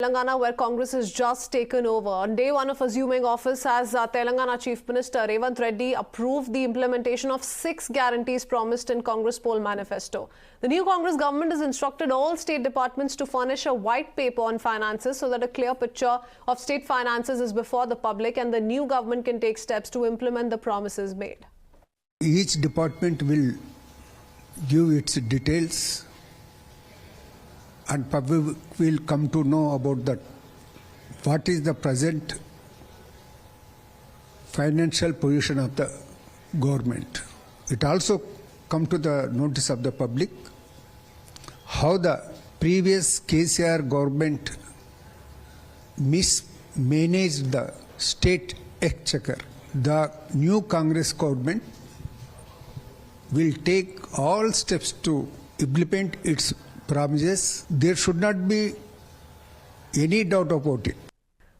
Telangana, where Congress has just taken over. On day one of assuming office as Telangana Chief Minister, Revanth Reddy approved the implementation of 6 guarantees promised in Congress poll manifesto. The new Congress government has instructed all state departments to furnish a white paper on finances so that a clear picture of state finances is before the public and the new government can take steps to implement the promises made. Each department will give its details and public will come to know about that. What is the present financial position of the government? It also come to the notice of the public how the previous KCR government mismanaged the state exchequer. The new Congress government will take all steps to implement its promises. There should not be any doubt about it.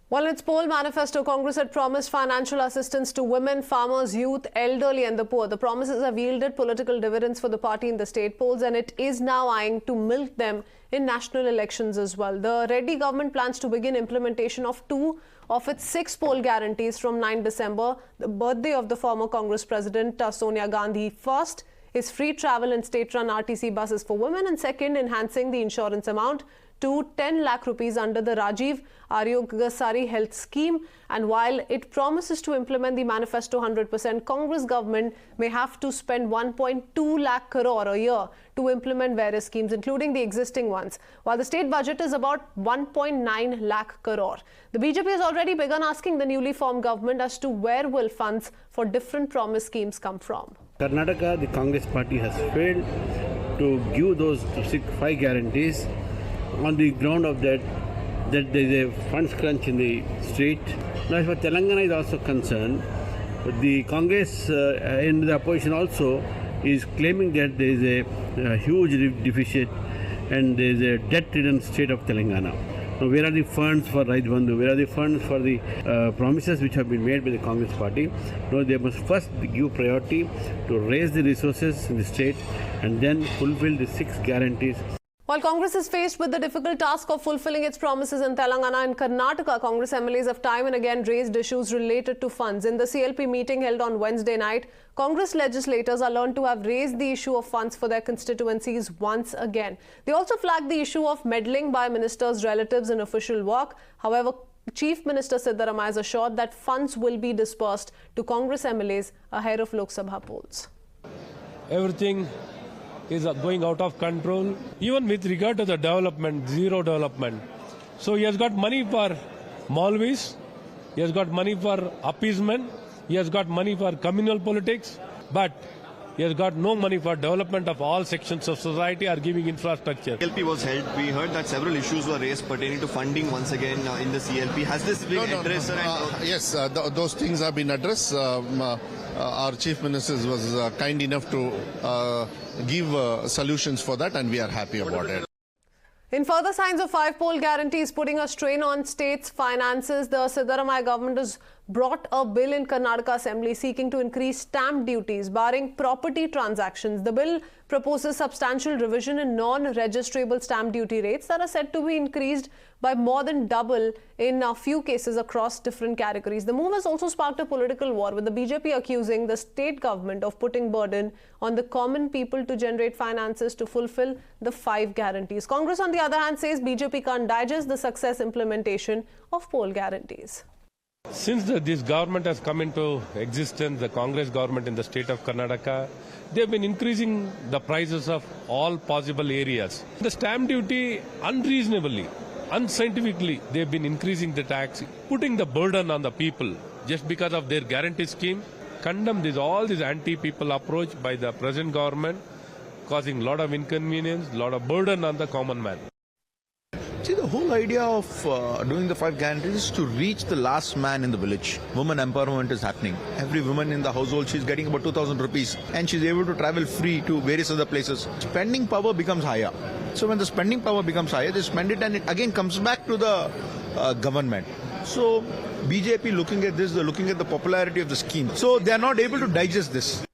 While in its poll manifesto, Congress had promised financial assistance to women, farmers, youth, elderly and the poor. The promises have yielded political dividends for the party in the state polls and it is now eyeing to milk them in national elections as well. The Reddy government plans to begin implementation of 2 of its 6 poll guarantees from 9 December, the birthday of the former Congress President Sonia Gandhi. First is free travel in state-run RTC buses for women and second, enhancing the insurance amount to 10 lakh rupees under the Rajiv Aryogasari Health Scheme. And while it promises to implement the manifesto 100%, Congress government may have to spend 1.2 lakh crore a year to implement various schemes, including the existing ones, while the state budget is about 1.9 lakh crore. The BJP has already begun asking the newly formed government as to where will funds for different promise schemes come from. Karnataka, the Congress party has failed to give those 5 guarantees on the ground of that there is a funds crunch in the state. Now, as far as Telangana is also concerned, the Congress in the opposition also is claiming that there is a huge deficit and there is a debt-ridden state of Telangana. Now, where are the funds for Raj Bandhu? Where are the funds for the promises which have been made by the Congress party? No, they must first give priority to raise the resources in the state and then fulfill the 6 guarantees. While Congress is faced with the difficult task of fulfilling its promises in Telangana and Karnataka, Congress MLAs have time and again raised issues related to funds. In the CLP meeting held on Wednesday night, Congress legislators are learned to have raised the issue of funds for their constituencies once again. They also flagged the issue of meddling by ministers' relatives in official work. However, Chief Minister Siddharamaiah has assured that funds will be dispersed to Congress MLAs ahead of Lok Sabha polls. Everything is going out of control, even with regard to the development, zero development. So he has got money for Malvis, he has got money for appeasement, he has got money for communal politics, but he has got no money for development of all sections of society or giving infrastructure. CLP was held. We heard that several issues were raised pertaining to funding once again in the CLP. Has this been addressed? Yes, those things have been addressed. Our Chief Minister was kind enough to give solutions for that and we are happy about it. In further signs of 5 poll guarantees putting a strain on states' finances, the Siddharamaiah government has brought a bill in Karnataka Assembly seeking to increase stamp duties, barring property transactions. The bill proposes substantial revision in non-registrable stamp duty rates that are said to be increased by more than double in a few cases across different categories. The move has also sparked a political war, with the BJP accusing the state government of putting burden on the common people to generate finances to fulfill the 5 guarantees. Congress, on the other hand, says BJP can't digest the success implementation of poll guarantees. Since this government has come into existence, the Congress government in the state of Karnataka, they have been increasing the prices of all possible areas. The stamp duty unreasonably, unscientifically, they have been increasing the tax, putting the burden on the people just because of their guarantee scheme. Condemn all this anti-people approach by the present government, causing a lot of inconvenience, a lot of burden on the common man. See, the whole idea of doing the 5 guarantees is to reach the last man in the village. Woman empowerment is happening. Every woman in the household, she's getting about 2,000 rupees and she's able to travel free to various other places. Spending power becomes higher. So when the spending power becomes higher, they spend it and it again comes back to the government. So BJP looking at this, they're looking at the popularity of the scheme. So they are not able to digest this.